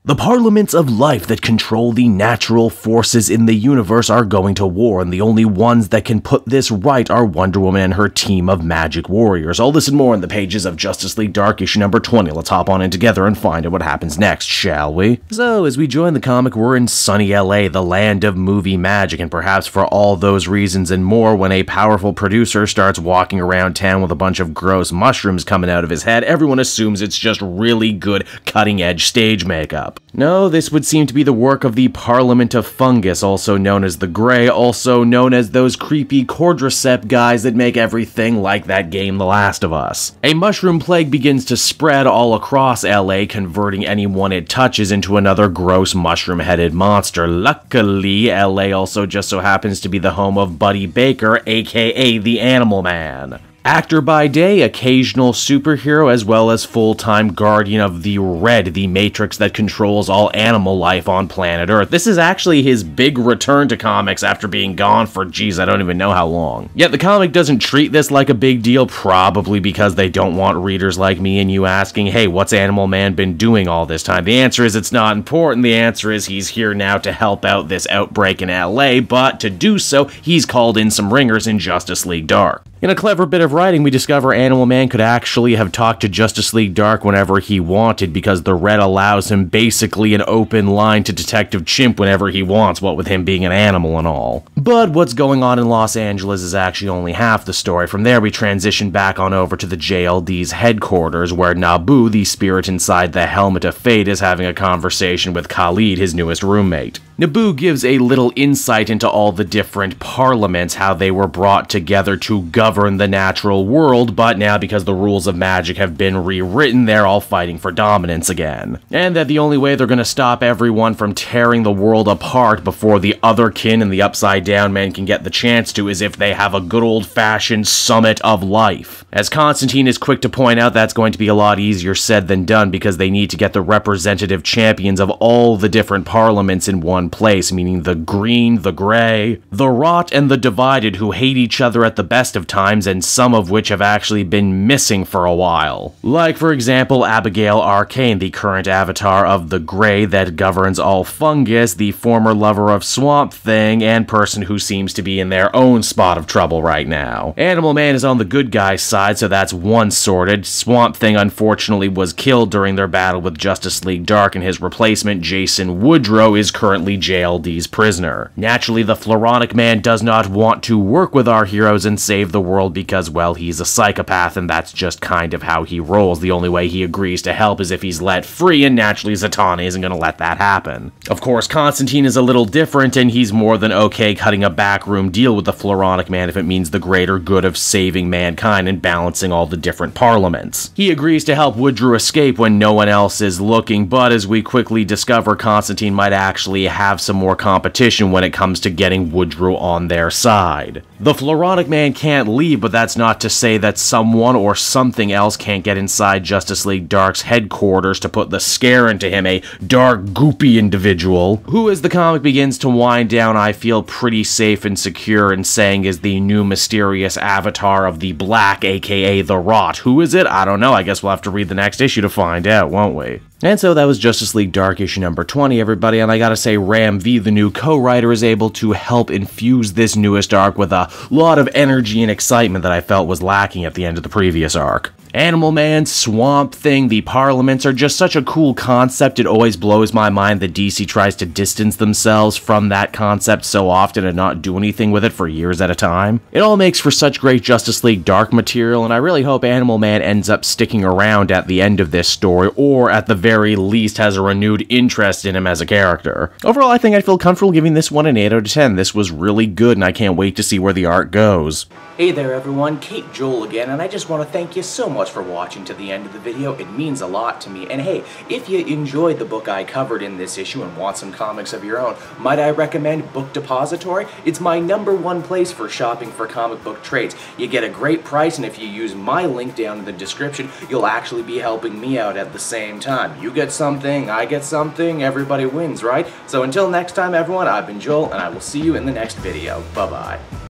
The parliaments of life that control the natural forces in the universe are going to war, and the only ones that can put this right are Wonder Woman and her team of magic warriors. All this and more in the pages of Justice League Dark issue number 20. Let's hop on in together and find out what happens next, shall we? So, as we join the comic, we're in sunny LA, the land of movie magic, and perhaps for all those reasons and more, when a powerful producer starts walking around town with a bunch of gross mushrooms coming out of his head, everyone assumes it's just really good cutting-edge stage makeup. No, this would seem to be the work of the Parliament of Fungus, also known as the Grey, also known as those creepy Cordyceps guys that make everything like that game The Last of Us. A mushroom plague begins to spread all across LA, converting anyone it touches into another gross mushroom-headed monster. Luckily, LA also just so happens to be the home of Buddy Baker, aka the Animal Man. Actor by day, occasional superhero, as well as full-time guardian of the Red, the matrix that controls all animal life on planet Earth. This is actually his big return to comics after being gone for, geez, I don't even know how long. Yet the comic doesn't treat this like a big deal, probably because they don't want readers like me and you asking, hey, what's Animal Man been doing all this time? The answer is it's not important. The answer is he's here now to help out this outbreak in LA, but to do so, he's called in some ringers in Justice League Dark. In a clever bit of writing, we discover Animal Man could actually have talked to Justice League Dark whenever he wanted, because the Red allows him basically an open line to Detective Chimp whenever he wants, what with him being an animal and all. But what's going on in Los Angeles is actually only half the story. From there, we transition back on over to the JLD's headquarters, where Nabu, the spirit inside the Helmet of Fate, is having a conversation with Khalid, his newest roommate. Nabu gives a little insight into all the different parliaments, how they were brought together to govern the natural world, but now because the rules of magic have been rewritten, they're all fighting for dominance again. And that the only way they're gonna stop everyone from tearing the world apart before the Otherkin and the Upside Down Men can get the chance to is if they have a good old-fashioned summit of life. As Constantine is quick to point out, that's going to be a lot easier said than done, because they need to get the representative champions of all the different parliaments in one place, meaning the Green, the Grey, the Rot, and the Divided, who hate each other at the best of times, and some of which have actually been missing for a while. Like, for example, Abigail Arcane, the current avatar of the Grey that governs all fungus, the former lover of Swamp Thing, and person who seems to be in their own spot of trouble right now. Animal Man is on the good guy's side, so that's one sorted. Swamp Thing unfortunately was killed during their battle with Justice League Dark, and his replacement, Jason Woodrow, is currently JLD's prisoner. Naturally, the Floronic Man does not want to work with our heroes and save the world because, well, he's a psychopath, and that's just kind of how he rolls. The only way he agrees to help is if he's let free, and naturally Zatanna isn't going to let that happen. Of course, Constantine is a little different, and he's more than okay cutting a backroom deal with the Floronic Man if it means the greater good of saving mankind and balancing all the different parliaments. He agrees to help Woodrow escape when no one else is looking, but as we quickly discover, Constantine might actually have some more competition when it comes to getting Woodrow on their side. The Floronic Man can't leave, but that's not to say that someone or something else can't get inside Justice League Dark's headquarters to put the scare into him, a dark, goopy individual, who as the comic begins to wind down, I feel pretty safe and secure in saying is the new mysterious avatar of the Black, aka the Rot. Who is it? I don't know. I guess we'll have to read the next issue to find out, won't we? And so that was Justice League Dark issue number 20, everybody, and I gotta say, Ram V, the new co-writer, is able to help infuse this newest arc with a lot of energy and excitement that I felt was lacking at the end of the previous arc. Animal Man, Swamp Thing, the Parliaments are just such a cool concept. It always blows my mind that DC tries to distance themselves from that concept so often and not do anything with it for years at a time. It all makes for such great Justice League Dark material, and I really hope Animal Man ends up sticking around at the end of this story, or at the very least has a renewed interest in him as a character. Overall, I think I feel comfortable giving this one an 8 out of 10. This was really good, and I can't wait to see where the art goes. Hey there everyone, Kate Joel again, and I just want to thank you so much for watching to the end of the video. It means a lot to me. And hey, if you enjoyed the book I covered in this issue and want some comics of your own, might I recommend Book Depository? It's my #1 place for shopping for comic book trades. You get a great price, and if you use my link down in the description, you'll actually be helping me out at the same time. You get something, I get something, everybody wins, right? So until next time everyone, I've been Joel, and I will see you in the next video. Bye-bye.